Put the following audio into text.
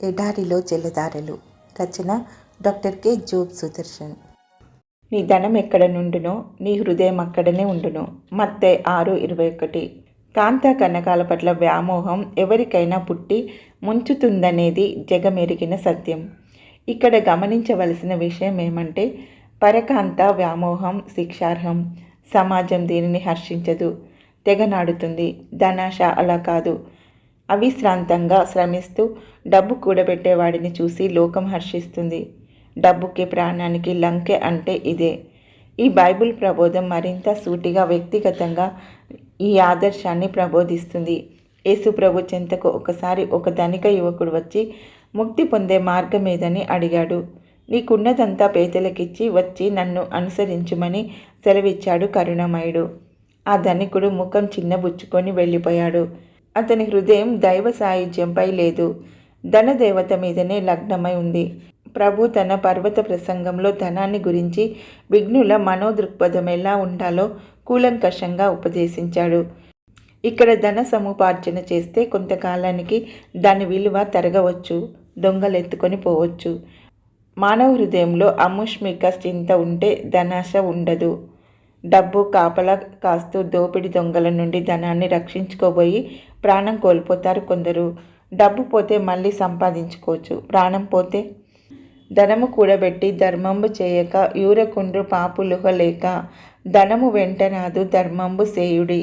ఎడారిలో జలధారలు. రచన doctor K Job Sudarshan. నీ ధనం ఎక్కడ నుండునో నీ హృదయం అక్కడనే ఉండును. మత్తయి 6:21. కాంత కనకాల పట్ల వ్యామోహం ఎవరికైనా పుట్టి ముంచుతుందనేది జగమెరిగిన సత్యం. ఇక్కడ గమనించవలసిన విషయం ఏమంటే, పరకాంత వ్యామోహం శిక్షార్హం. సమాజం దీనిని హర్షించదు, తెగనాడుతుంది. ధనాశ అలా కాదు. అవిశ్రాంతంగా శ్రమిస్తూ డబ్బు కూడబెట్టేవాడిని చూసి లోకం హర్షిస్తుంది. డబ్బుకి ప్రాణానికి లంకె అంటే ఇదే. ఈ బైబిల్ ప్రబోధం మరింత సూటిగా వ్యక్తిగతంగా ఈ ఆదర్శాన్ని ప్రబోధిస్తుంది. యేసు ప్రభు చెంతకు ఒకసారి ఒక ధనిక యువకుడు వచ్చి ముక్తి పొందే మార్గం ఏదని అడిగాడు. నీకున్నదంతా పేదలకిచ్చి వచ్చి నన్ను అనుసరించుమని సెలవిచ్చాడు కరుణమయుడు. ఆ ధనికుడు ముఖం చిన్నబుచ్చుకొని వెళ్ళిపోయాడు. అతని హృదయం దైవ సాయుధ్యంపై లేదు, ధనదేవత మీదనే లగ్నమై ఉంది. ప్రభు తన పర్వత ప్రసంగంలో ధనాన్ని గురించి విఘ్నుల మనోదృక్పథం ఎలా ఉండాలో కూలంకషంగా ఉపదేశించాడు. ఇక్కడ ధన సముపార్జన చేస్తే కొంతకాలానికి దాని విలువ తరగవచ్చు, దొంగలెత్తుకొని పోవచ్చు. మానవ హృదయంలో అముష్మిక చింత ఉంటే ధనాశ ఉండదు. డబ్బు కాపలా కాస్తూ దోపిడి దొంగల నుండి ధనాన్ని రక్షించుకోబోయి ప్రాణం కోల్పోతారు కొందరు. డబ్బు పోతే మళ్ళీ సంపాదించుకోవచ్చు, ప్రాణం పోతే? ధనము కూడబెట్టి ధర్మంబు చేయక యూరకుండ్రు పాపులుహ లేక, ధనము వెంటరాదు ధర్మంబు సేయుడి.